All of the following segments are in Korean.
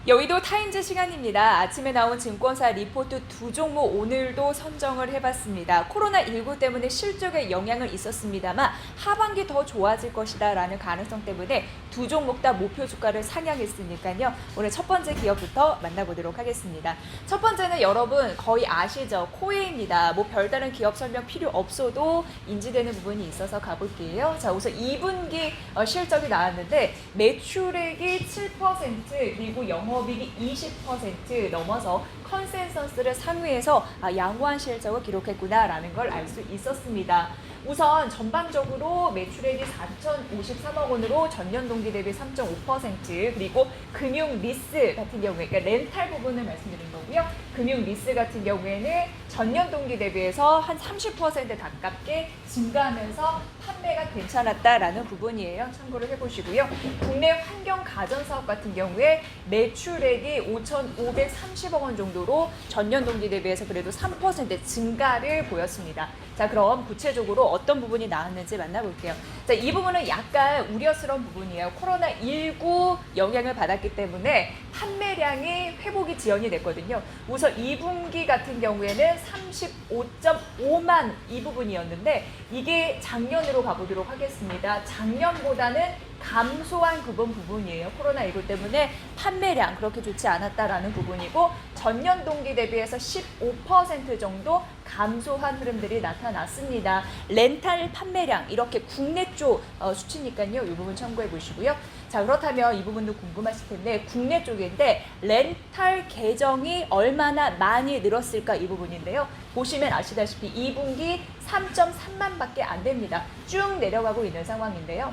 여의도 타임즈 시간입니다. 아침에 나온 증권사 리포트 두 종목 오늘도 선정을 해봤습니다. 코로나19 때문에 실적에 영향은 있었습니다만 하반기 더 좋아질 것이다 라는 가능성 때문에 두 종목 다 목표 주가를 상향했으니까요. 오늘 첫 번째 기업부터 만나보도록 하겠습니다. 첫 번째는 여러분 거의 아시죠? 코웨이입니다. 뭐 별다른 기업 설명 필요 없어도 인지되는 부분이 있어서 가볼게요. 자, 우선 2분기 실적이 나왔는데 매출액이 7% 그리고 영업이익이 20% 넘어서 컨센서스를 상회해서 양호한 실적을 기록했구나라는 걸 알 수 있었습니다. 우선 전반적으로 매출액이 4,053억 원으로 전년 동기 대비 3.5% 그리고 금융 리스 같은 경우에 그러니까 렌탈 부분을 말씀드린 거고요. 금융 리스 같은 경우에는 전년 동기 대비해서 한 30% 가깝게 증가하면서 판매가 괜찮았다라는 부분이에요. 참고를 해보시고요. 국내 환경 가전 사업 같은 경우에 매출액이 5,530억 원 정도로 전년 동기 대비해서 그래도 3% 증가를 보였습니다. 자, 그럼 구체적으로 어떤 부분이 나왔는지 만나볼게요. 자, 이 부분은 약간 우려스러운 부분이에요. 코로나19 영향을 받았기 때문에 판매량이 회복이 지연이 됐거든요. 우선 2분기 같은 경우에는 35.5만 이 부분이었는데 이게 작년으로 가보도록 하겠습니다. 작년보다는 감소한 부분이에요. 코로나19 때문에 판매량 그렇게 좋지 않았다라는 부분이고 전년 동기 대비해서 15% 정도 감소한 흐름들이 나타났습니다. 렌탈 판매량 이렇게 국내 쪽 수치니까요. 이 부분 참고해 보시고요. 자, 그렇다면 이 부분도 궁금하실 텐데 국내 쪽인데 렌탈 계정이 얼마나 많이 늘었을까 이 부분인데요. 보시면 아시다시피 2분기 3.3만 밖에 안 됩니다. 쭉 내려가고 있는 상황인데요.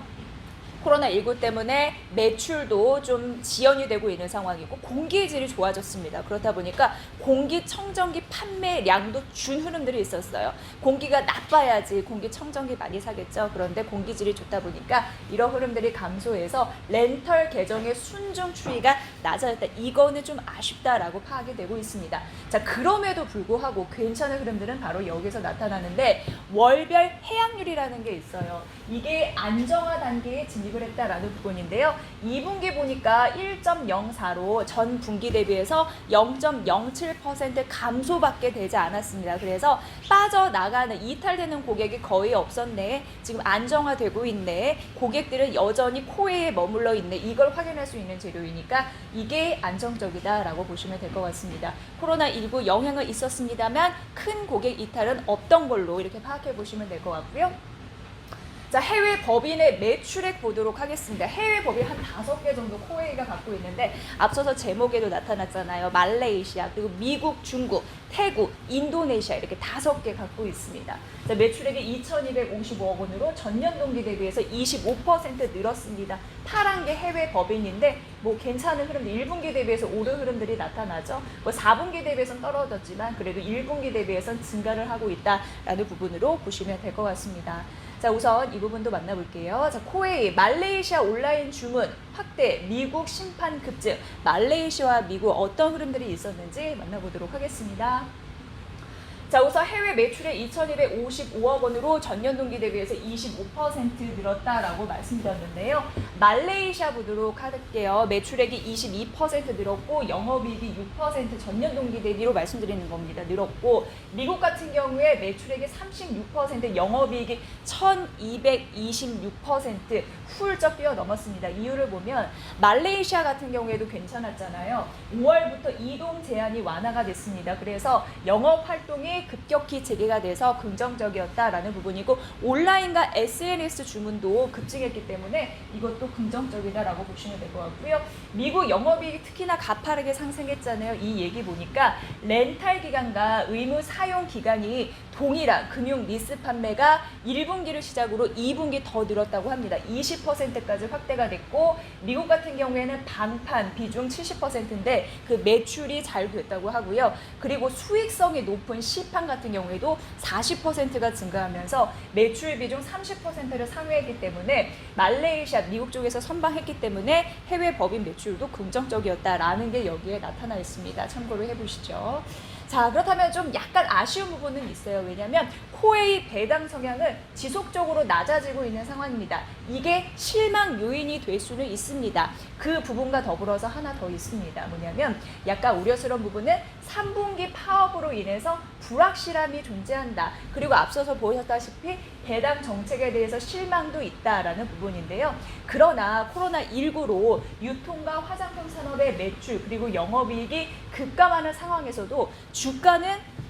코로나19 때문에 매출도 좀 지연이 되고 있는 상황이고 공기의 질이 좋아졌습니다. 그렇다 보니까 공기청정기 판매량도 준 흐름들이 있었어요. 공기가 나빠야지 공기청정기 많이 사겠죠. 그런데 공기질이 좋다 보니까 이런 흐름들이 감소해서 렌털 계정의 순증 추이가 낮아졌다. 이거는 좀 아쉽다라고 파악이 되고 있습니다. 자, 그럼에도 불구하고 괜찮은 흐름들은 바로 여기서 나타나는데 월별 해약률이라는 게 있어요. 이게 안정화 단계에 진입을 했다라는 부분인데요. 2분기 보니까 1.04로 전 분기 대비해서 0.07% 감소밖에 되지 않았습니다. 그래서 빠져나가는 이탈되는 고객이 거의 없었네. 지금 안정화되고 있네. 고객들은 여전히 코웨이에 머물러 있네. 이걸 확인할 수 있는 재료이니까 이게 안정적이다라고 보시면 될 것 같습니다. 코로나19 영향은 있었습니다만 큰 고객 이탈은 없던 걸로 이렇게 파악해 보시면 될 것 같고요. 자, 해외 법인의 매출액 보도록 하겠습니다. 해외 법인 한 5개 정도 코웨이가 갖고 있는데 앞서서 제목에도 나타났잖아요. 말레이시아, 그리고 미국, 중국, 태국, 인도네시아 이렇게 5개 갖고 있습니다. 자, 매출액이 2,255억 원으로 전년 동기 대비해서 25% 늘었습니다. 8개 해외 법인인데 뭐 괜찮은 흐름들 1분기 대비해서 오른 흐름들이 나타나죠. 뭐 4분기 대비해서는 떨어졌지만 그래도 1분기 대비해서는 증가를 하고 있다라는 부분으로 보시면 될 것 같습니다. 자, 우선 이 부분도 만나볼게요. 자, 코웨이, 말레이시아 온라인 주문 확대, 미국 심판 급증, 말레이시아와 미국 어떤 흐름들이 있었는지 만나보도록 하겠습니다. 자, 우선 해외 매출액 2,255억 원으로 전년 동기 대비해서 25% 늘었다라고 말씀드렸는데요. 말레이시아 보도록 할게요. 매출액이 22% 늘었고 영업이익이 6% 전년 동기 대비로 말씀드리는 겁니다. 늘었고 미국 같은 경우에 매출액이 36%, 영업이익이 1,226% 훌쩍 뛰어넘었습니다. 이유를 보면 말레이시아 같은 경우에도 괜찮았잖아요. 5월부터 이동 제한이 완화가 됐습니다. 그래서 영업 활동이 급격히 재개가 돼서 긍정적이었다라는 부분이고 온라인과 SNS 주문도 급증했기 때문에 이것도 긍정적이다라고 보시면 될 것 같고요. 미국 영업이익이 특히나 가파르게 상승했잖아요. 이 얘기 보니까 렌탈 기간과 의무 사용 기간이 동일한 금융 리스 판매가 1분기를 시작으로 2분기 더 늘었다고 합니다. 20%까지 확대가 됐고 미국 같은 경우에는 방판 비중 70%인데 그 매출이 잘 됐다고 하고요. 그리고 수익성이 높은 시판 같은 경우에도 40%가 증가하면서 매출 비중 30%를 상회했기 때문에 말레이시아, 미국 쪽에서 선방했기 때문에 해외 법인 매출도 긍정적이었다라는 게 여기에 나타나 있습니다. 참고를 해보시죠. 자, 그렇다면 좀 약간 아쉬운 부분은 있어요. 왜냐하면 코웨이 배당 성향은 지속적으로 낮아지고 있는 상황입니다. 이게 실망 요인이 될 수는 있습니다. 그 부분과 더불어서 하나 더 있습니다. 뭐냐면 약간 우려스러운 부분은 3분기 파업으로 인해서 불확실함이 존재한다. 그리고 앞서서 보셨다시피 배당 정책에 대해서 실망도 있다라는 부분인데요. 그러나 코로나19로 유통과 화장품 산업의 매출 그리고 영업이익이 급감하는 상황에서도 주가는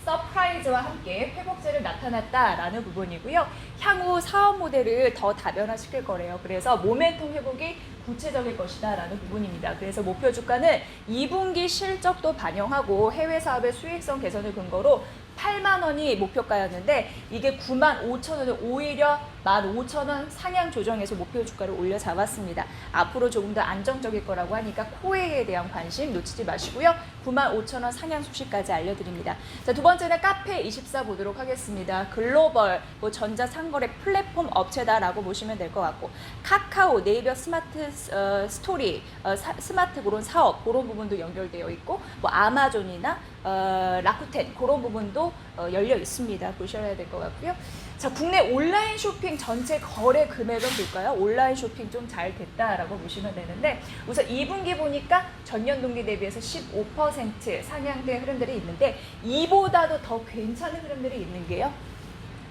서프라이즈와 함께 회복세를 나타났다라는 부분이고요. 향후 사업 모델을 더 다변화시킬 거래요. 그래서 모멘텀 회복이 구체적일 것이다라는 부분입니다. 그래서 목표 주가는 2분기 실적도 반영하고 해외 사업의 수익성 개선을 근거로 8만 원이 목표가였는데 이게 9만 5천 원을 오히려 15,000원 상향 조정해서 목표 주가를 올려 잡았습니다. 앞으로 조금 더 안정적일 거라고 하니까 코웨이에 대한 관심 놓치지 마시고요. 9만 5천 원 상향 소식까지 알려드립니다. 자, 두 번째는 카페24 보도록 하겠습니다. 글로벌 전자 상거래 플랫폼 업체다라고 보시면 될 것 같고 카카오, 네이버 스마트 스토리, 스마트 그런 사업 그런 부분도 연결되어 있고 아마존이나 라쿠텐 그런 부분도 열려 있습니다. 보셔야 될 것 같고요. 자, 국내 온라인 쇼핑 전체 거래 금액은 볼까요? 온라인 쇼핑 좀 잘 됐다라고 보시면 되는데 우선 2분기 보니까 전년 동기 대비해서 15% 상향된 흐름들이 있는데 이보다도 더 괜찮은 흐름들이 있는 게요.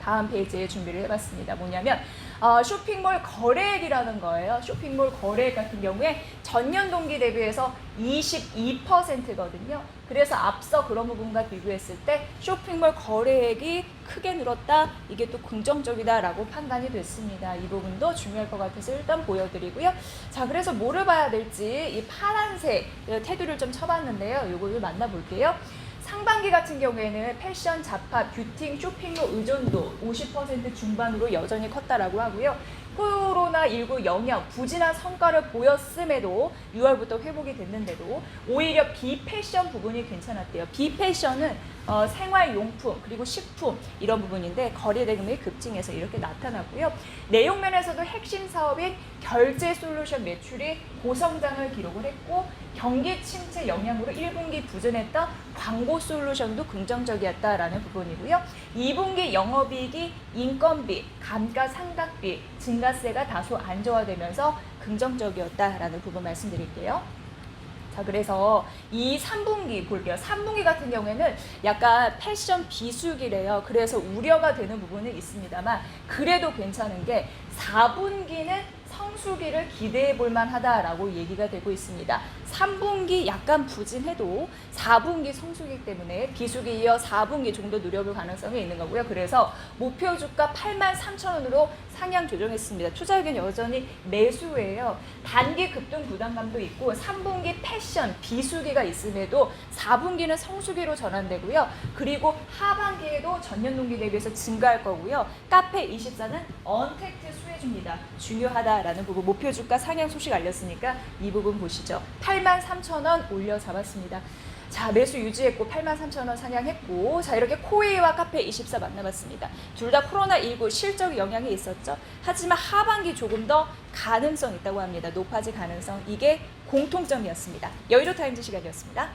다음 페이지에 준비를 해봤습니다. 뭐냐면 쇼핑몰 거래액이라는 거예요. 쇼핑몰 거래액 같은 경우에 전년 동기 대비해서 22%거든요. 그래서 앞서 그런 부분과 비교했을 때 쇼핑몰 거래액이 크게 늘었다. 이게 또 긍정적이다라고 판단이 됐습니다. 이 부분도 중요할 것 같아서 일단 보여드리고요. 자, 그래서 뭐를 봐야 될지 이 파란색 테두리를 좀 쳐봤는데요. 이걸 만나볼게요. 상반기 같은 경우에는 패션, 잡화, 뷰팅, 쇼핑몰 의존도 50% 중반으로 여전히 컸다라고 하고요. 코로나19 영향, 부진한 성과를 보였음에도 6월부터 회복이 됐는데도 오히려 비패션 부분이 괜찮았대요. 비패션은 생활용품 그리고 식품 이런 부분인데 거래 대금이 급증해서 이렇게 나타났고요. 내용 면에서도 핵심 사업인 결제 솔루션 매출이 고성장을 기록을 했고 경기 침체 영향으로 1분기 부진했던 광고 솔루션도 긍정적이었다라는 부분이고요. 2분기 영업이익이 인건비, 감가상각비, 증가세가 다소 안정화되면서 긍정적이었다라는 부분 말씀드릴게요. 자, 그래서 이 3분기 볼게요. 3분기 같은 경우에는 약간 패션 비수기래요. 그래서 우려가 되는 부분은 있습니다만 그래도 괜찮은 게 4분기는 성수기를 기대해 볼 만하다라고 얘기가 되고 있습니다. 3분기 약간 부진해도 4분기 성수기 때문에 비수기 이어 4분기 정도 누려볼 가능성이 있는 거고요. 그래서 목표 주가 83,000원으로 상향 조정했습니다. 투자 의견 여전히 매수예요. 단기 급등 부담감도 있고 3분기 패션 비수기가 있음에도 4분기는 성수기로 전환되고요. 그리고 하반기에도 전년 동기 대비해서 증가할 거고요. 카페24는 언택트 수혜줍니다. 중요하다라는 부분 목표 주가 상향 소식 알렸으니까 이 부분 보시죠. 83,000원 올려 잡았습니다. 자, 매수 유지했고 83,000원 상향했고 자, 이렇게 코웨이와 카페24 만나봤습니다. 둘 다 코로나19 실적 영향이 있었죠. 하지만 하반기 조금 더 가능성 있다고 합니다. 높아질 가능성. 이게 공통점이었습니다. 여의도 타임즈 시간이었습니다.